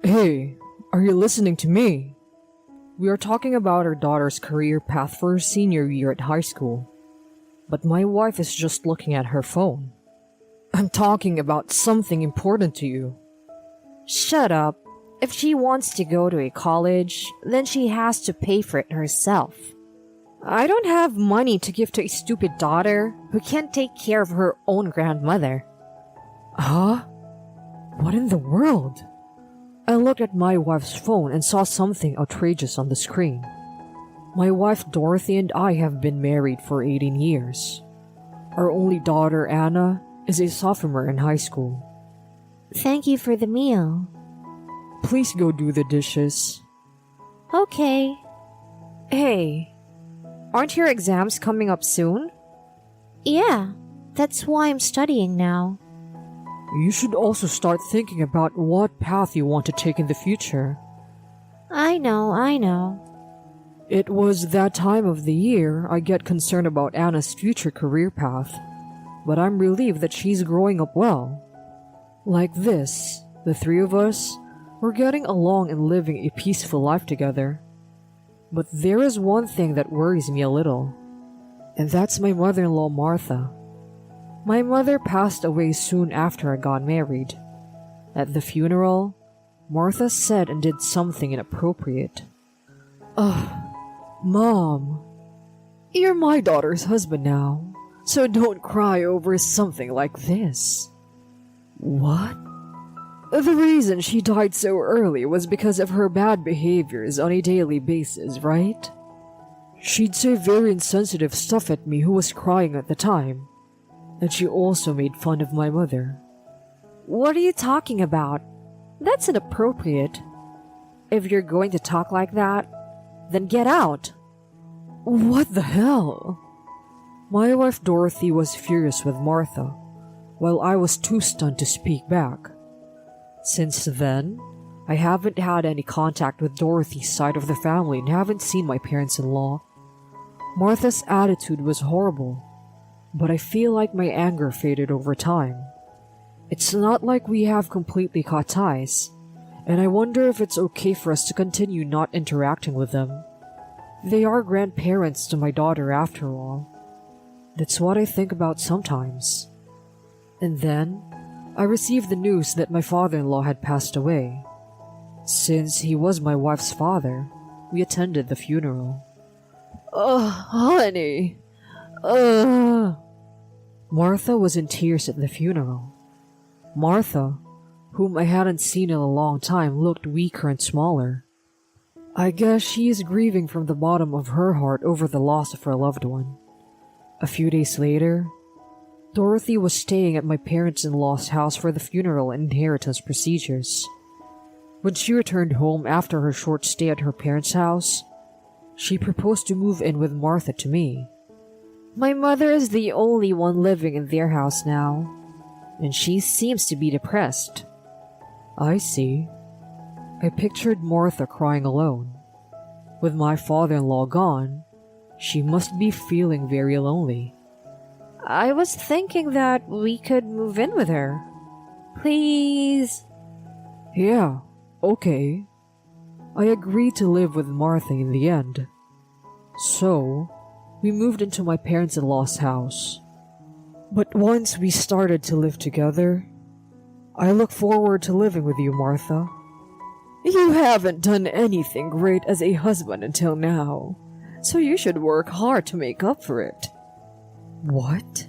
Hey, are you listening to me? We are talking about our daughter's career path for her senior year at high school. But my wife is just looking at her phone. I'm talking about something important to you. Shut up. If she wants to go to a college, then she has to pay for it herself. I don't have money to give to a stupid daughter who can't take care of her own grandmother. Huh? What in the world? I looked at my wife's phone and saw something outrageous on the screen. My wife Dorothy and I have been married for 18 years. Our only daughter Anna is a sophomore in high school. Thank you for the meal. Please go do the dishes. Okay. Hey, aren't your exams coming up soon? Yeah, that's why I'm studying now. You should also start thinking about what path you want to take in the future. I know. It was that time of the year I get concerned about Anna's future career path, but I'm relieved that she's growing up well. Like this, the three of us, we're getting along and living a peaceful life together. But there is one thing that worries me a little, and that's my mother-in-law Martha. My mother passed away soon after I got married. At the funeral, Martha said and did something inappropriate. Mom, you're my daughter's husband now, so don't cry over something like this. What? The reason she died so early was because of her bad behaviors on a daily basis, right? She'd say very insensitive stuff at me who was crying at the time, and she also made fun of my mother. What are you talking about? That's inappropriate. If you're going to talk like that, then get out. What the hell? My wife Dorothy was furious with Martha, while I was too stunned to speak back. Since then, I haven't had any contact with Dorothy's side of the family and haven't seen my parents-in-law. Martha's attitude was horrible, but I feel like my anger faded over time. It's not like we have completely cut ties, and I wonder if it's okay for us to continue not interacting with them. They are grandparents to my daughter after all. That's what I think about sometimes. And then, I received the news that my father-in-law had passed away. Since he was my wife's father, we attended the funeral. Honey. Martha was in tears at the funeral. Martha, whom I hadn't seen in a long time, looked weaker and smaller. I guess she is grieving from the bottom of her heart over the loss of her loved one. A few days later, Dorothy was staying at my parents-in-law's house for the funeral and inheritance procedures. When she returned home after her short stay at her parents' house, she proposed to move in with Martha to me. My mother is the only one living in their house now, and she seems to be depressed. I see. I pictured Martha crying alone. With my father-in-law gone, she must be feeling very lonely. I was thinking that we could move in with her. Please? Yeah, okay. I agreed to live with Martha in the end. So, we moved into my parents-in-law's house. But once we started to live together, I look forward to living with you, Martha. You haven't done anything great as a husband until now, so you should work hard to make up for it. What?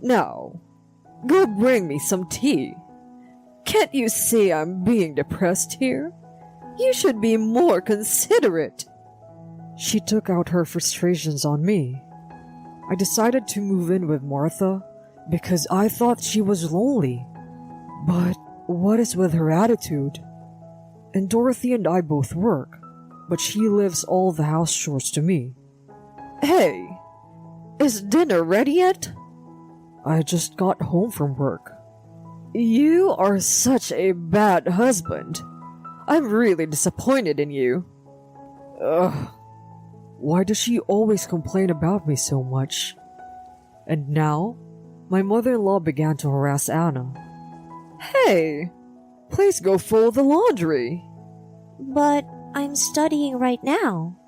Now, go bring me some tea. Can't you see I'm being depressed here? You should be more considerate. She took out her frustrations on me. I decided to move in with Martha because I thought she was lonely. But what is with her attitude? And Dorothy and I both work, but she leaves all the house chores to me. Hey, is dinner ready yet? I just got home from work. You are such a bad husband. I'm really disappointed in you. Ugh. Why does she always complain about me so much? And now, my mother-in-law began to harass Anna. Hey, Please go fold the laundry. But I'm studying right now.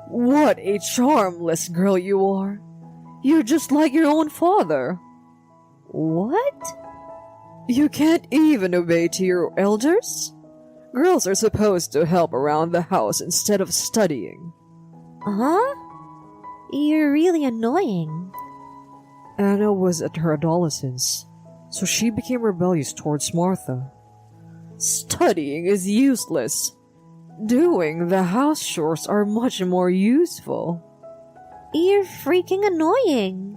What a charmless girl you are. You're just like your own father. What? You can't even obey to your elders? Girls are supposed to help around the house instead of studying. Huh? You're really annoying. Anna was at her adolescence, so she became rebellious towards Martha. Studying is useless. Doing the house chores are much more useful. You're freaking annoying.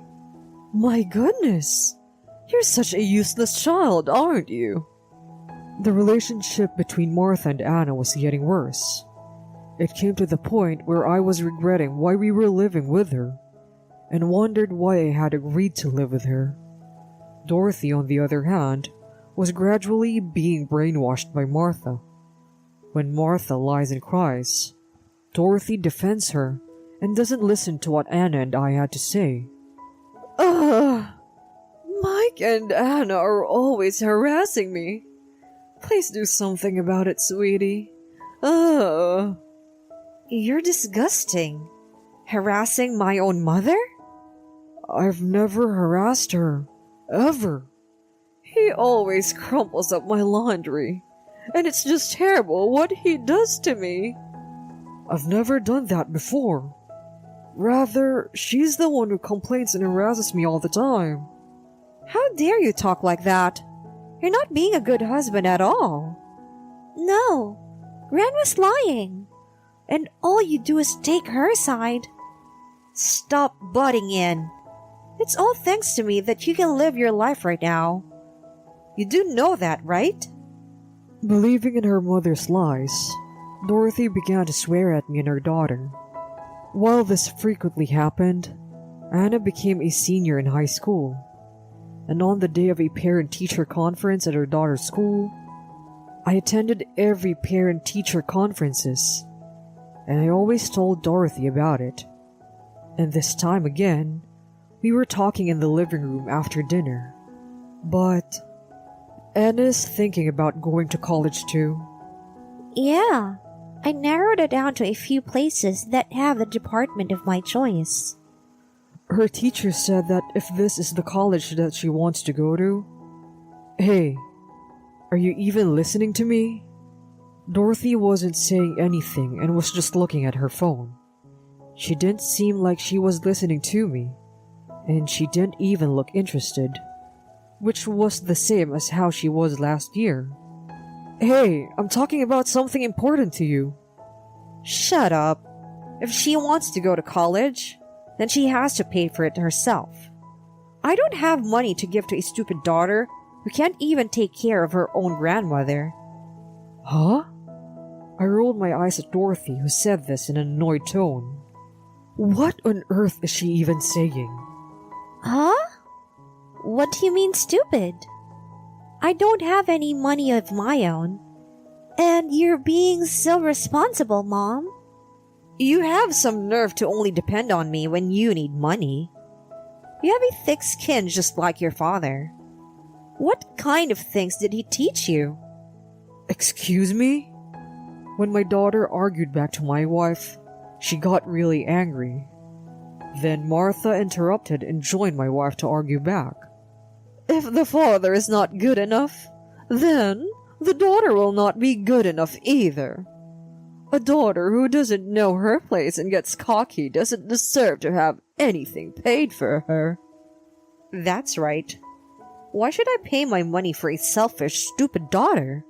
My goodness, you're such a useless child, aren't you? The relationship between Martha and Anna was getting worse. It came to the point where I was regretting why we were living with her, and wondered why I had agreed to live with her. Dorothy, on the other hand, was gradually being brainwashed by Martha. When Martha lies and cries, Dorothy defends her and doesn't listen to what Anna and I had to say. Ugh! Mike and Anna are always harassing me. Please do something about it, sweetie. Ugh! You're disgusting. Harassing my own mother? I've never harassed her. Ever. He always crumples up my laundry, and it's just terrible what he does to me. I've never done that before. Rather, she's the one who complains and harasses me all the time. How dare you talk like that? You're not being a good husband at all. No, Gran was lying, and all you do is take her side. Stop butting in. It's all thanks to me that you can live your life right now. You do know that, right? Believing in her mother's lies, Dorothy began to swear at me and her daughter. While this frequently happened, Anna became a senior in high school, and on the day of a parent-teacher conference at her daughter's school, I attended every parent-teacher conferences, and I always told Dorothy about it. And this time again, we were talking in the living room after dinner. But Anna's thinking about going to college too. Yeah, I narrowed it down to a few places that have the department of my choice. Her teacher said that if this is the college that she wants to go to... Hey, are you even listening to me? Dorothy wasn't saying anything and was just looking at her phone. She didn't seem like she was listening to me, and she didn't even look interested, which was the same as how she was last year. Hey, I'm talking about something important to you. Shut up. If she wants to go to college, then she has to pay for it herself. I don't have money to give to a stupid daughter who can't even take care of her own grandmother. Huh? I rolled my eyes at Dorothy, who said this in an annoyed tone. What on earth is she even saying? Huh? What do you mean stupid? I don't have any money of my own. And you're being so responsible, Mom. You have some nerve to only depend on me when you need money. You have a thick skin just like your father. What kind of things did he teach you? Excuse me? When my daughter argued back to my wife, she got really angry. Then Martha interrupted and joined my wife to argue back. If the father is not good enough, then the daughter will not be good enough either. A daughter who doesn't know her place and gets cocky doesn't deserve to have anything paid for her. That's right. Why should I pay my money for a selfish, stupid daughter?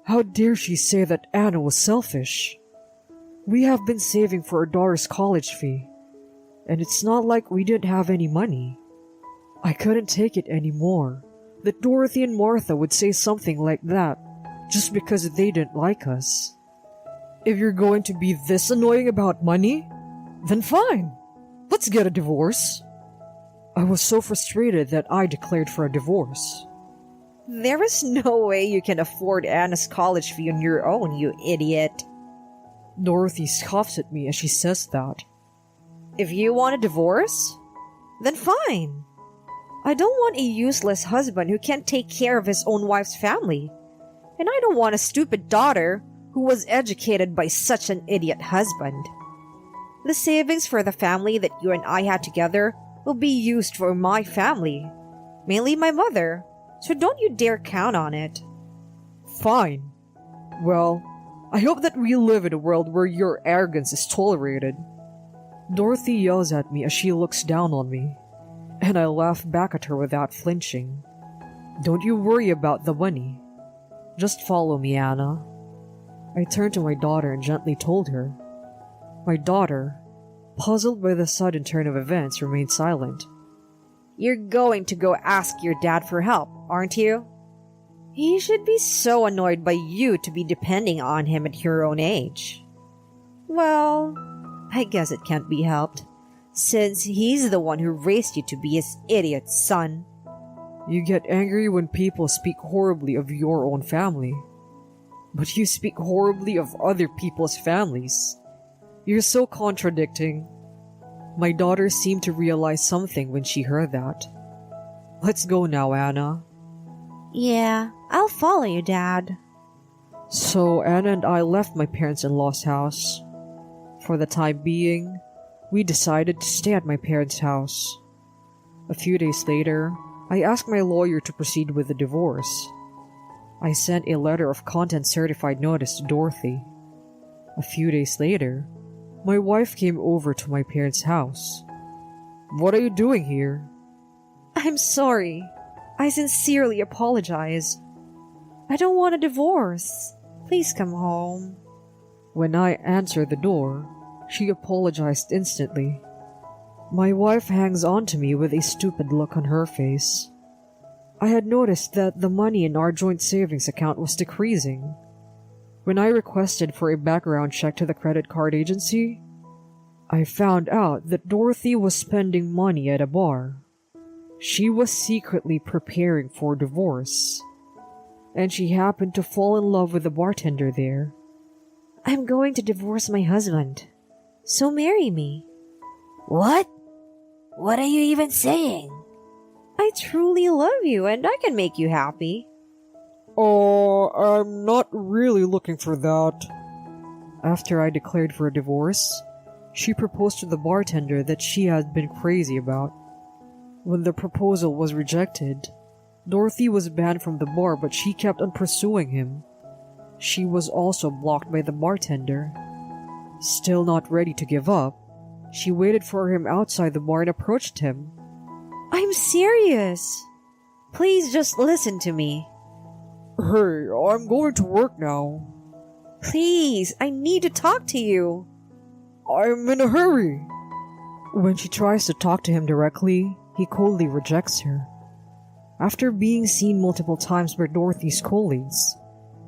How dare she say that Anna was selfish? We have been saving for our daughter's college fee, and it's not like we didn't have any money. I couldn't take it anymore that Dorothy and Martha would say something like that just because they didn't like us. If you're going to be this annoying about money, then fine. Let's get a divorce. I was so frustrated that I declared for a divorce. There is no way you can afford Anna's college fee on your own, you idiot. Dorothy scoffs at me as she says that. If you want a divorce, then fine. I don't want a useless husband who can't take care of his own wife's family. And I don't want a stupid daughter who was educated by such an idiot husband. The savings for the family that you and I had together will be used for my family, mainly my mother, so don't you dare count on it. Fine. Well, I hope that we live in a world where your arrogance is tolerated. Dorothy yells at me as she looks down on me, and I laugh back at her without flinching. Don't you worry about the money. Just follow me, Anna. I turned to my daughter and gently told her. My daughter, puzzled by the sudden turn of events, remained silent. You're going to go ask your dad for help, aren't you? He should be so annoyed by you to be depending on him at your own age. Well, I guess it can't be helped, since he's the one who raised you to be his idiot son. You get angry when people speak horribly of your own family, but you speak horribly of other people's families. You're so contradicting. My daughter seemed to realize something when she heard that. Let's go now, Anna. Yeah, I'll follow you, Dad. So Anna and I left my parents-in-law's house. For the time being, we decided to stay at my parents' house. A few days later, I asked my lawyer to proceed with the divorce. I sent a letter of content certified notice to Dorothy. A few days later, my wife came over to my parents' house. What are you doing here? I'm sorry. I sincerely apologize. I don't want a divorce. Please come home. When I answered the door, she apologized instantly. My wife hangs on to me with a stupid look on her face. I had noticed that the money in our joint savings account was decreasing. When I requested for a background check to the credit card agency, I found out that Dorothy was spending money at a bar. She was secretly preparing for divorce, and she happened to fall in love with the bartender there. I'm going to divorce my husband, so marry me. What? What are you even saying? I truly love you and I can make you happy. Oh, I'm not really looking for that. After I declared for a divorce, she proposed to the bartender that she had been crazy about. When the proposal was rejected, Dorothy was banned from the bar, but she kept on pursuing him. She was also blocked by the bartender. Still not ready to give up, she waited for him outside the bar and approached him. I'm serious. Please just listen to me. Hey, I'm going to work now. Please, I need to talk to you. I'm in a hurry. When she tries to talk to him directly, he coldly rejects her. After being seen multiple times by Dorothy's colleagues,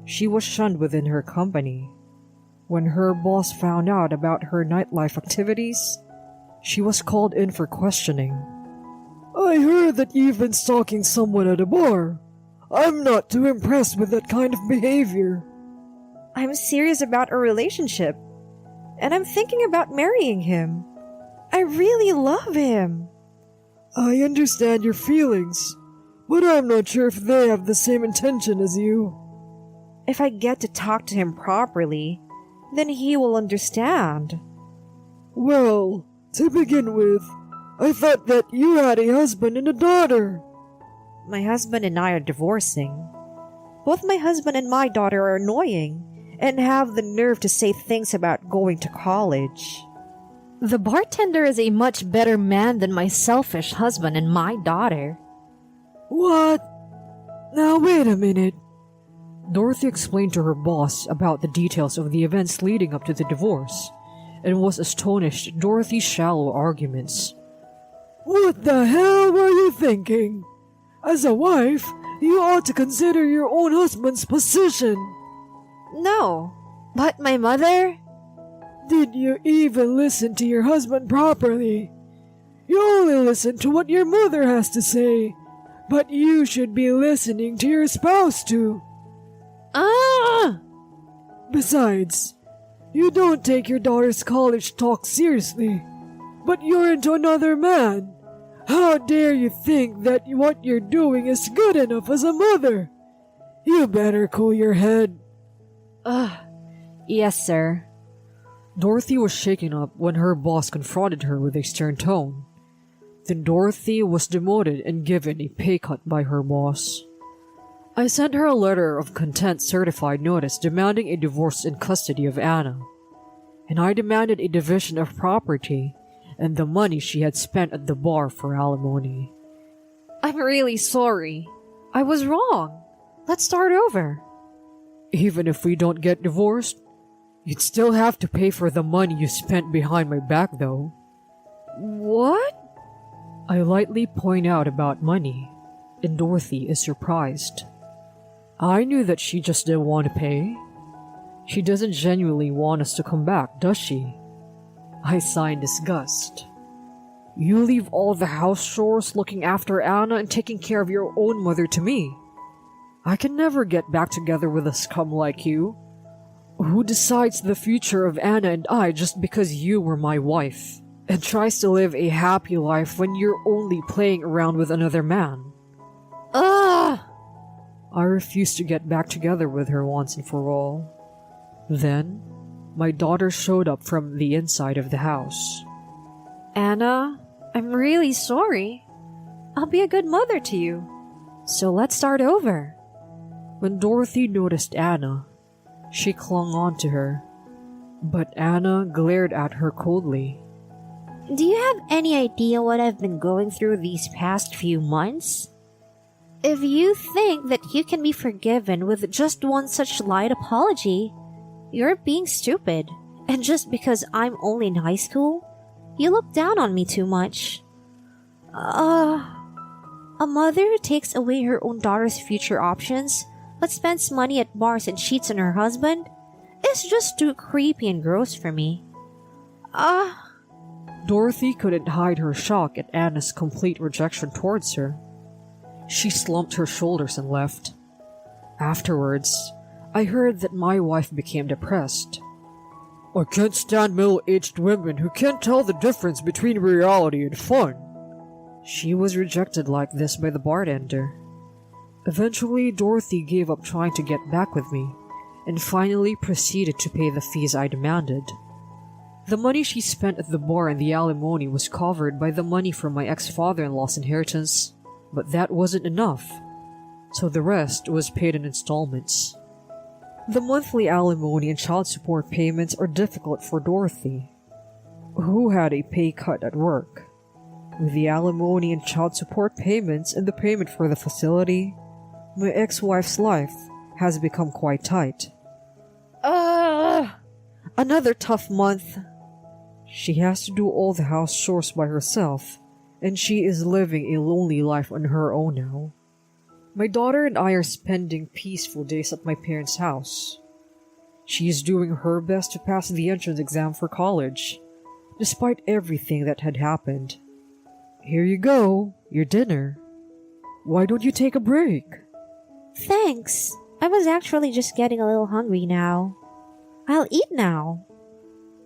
she was shunned within her company. When her boss found out about her nightlife activities, she was called in for questioning. I heard that you've been stalking someone at a bar. I'm not too impressed with that kind of behavior. I'm serious about our relationship, and I'm thinking about marrying him. I really love him. I understand your feelings, but I'm not sure if they have the same intention as you. If I get to talk to him properly, then he will understand. Well, to begin with, I thought that you had a husband and a daughter. My husband and I are divorcing. Both my husband and my daughter are annoying and have the nerve to say things about going to college. The bartender is a much better man than my selfish husband and my daughter. What? Now wait a minute. Dorothy explained to her boss about the details of the events leading up to the divorce, and was astonished at Dorothy's shallow arguments. What the hell were you thinking? As a wife, you ought to consider your own husband's position. No, but my mother... Did you even listen to your husband properly? You only listen to what your mother has to say, but you should be listening to your spouse too. Besides, you don't take your daughter's college talk seriously, but you're into another man. How dare you think that what you're doing is good enough as a mother? You better cool your head. Yes, sir. Dorothy was shaken up when her boss confronted her with a stern tone. Then Dorothy was demoted and given a pay cut by her boss. I sent her a letter of content certified notice demanding a divorce in custody of Anna, and I demanded a division of property and the money she had spent at the bar for alimony. I'm really sorry. I was wrong. Let's start over. Even if we don't get divorced, you'd still have to pay for the money you spent behind my back, though. What? I lightly point out about money, and Dorothy is surprised. I knew that she just didn't want to pay. She doesn't genuinely want us to come back, does she? I sigh in disgust. You leave all the house chores, looking after Anna, and taking care of your own mother to me. I can never get back together with a scum like you, who decides the future of Anna and I just because you were my wife, and tries to live a happy life when you're only playing around with another man. Ugh! I refused to get back together with her once and for all. Then, my daughter showed up from the inside of the house. Anna, I'm really sorry. I'll be a good mother to you. So let's start over. When Dorothy noticed Anna, she clung on to her, but Anna glared at her coldly. Do you have any idea what I've been going through these past few months? If you think that you can be forgiven with just one such light apology, you're being stupid. And just because I'm only in high school, you look down on me too much. A mother who takes away her own daughter's future options, but spends money at bars and cheats on her husband, is just too creepy and gross for me. Dorothy couldn't hide her shock at Anna's complete rejection towards her. She slumped her shoulders and left. Afterwards, I heard that my wife became depressed. I can't stand middle-aged women who can't tell the difference between reality and fun. She was rejected like this by the bartender. Eventually, Dorothy gave up trying to get back with me, and finally proceeded to pay the fees I demanded. The money she spent at the bar and the alimony was covered by the money from my ex-father-in-law's inheritance, but that wasn't enough, so the rest was paid in installments. The monthly alimony and child support payments are difficult for Dorothy, who had a pay cut at work. With the alimony and child support payments and the payment for the facility, my ex-wife's life has become quite tight. Another tough month. She has to do all the house chores by herself, and she is living a lonely life on her own now. My daughter and I are spending peaceful days at my parents' house. She is doing her best to pass the entrance exam for college, despite everything that had happened. Here you go, your dinner. Why don't you take a break? Thanks. I was actually just getting a little hungry now. I'll eat now.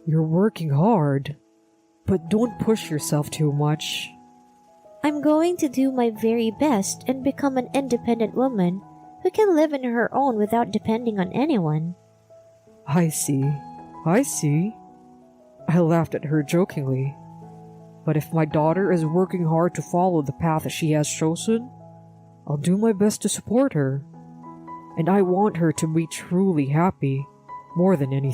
You're working hard, but don't push yourself too much. I'm going to do my very best and become an independent woman who can live on her own without depending on anyone. I see. I laughed at her jokingly. But if my daughter is working hard to follow the path that she has chosen, I'll do my best to support her. And I want her to be truly happy, more than anything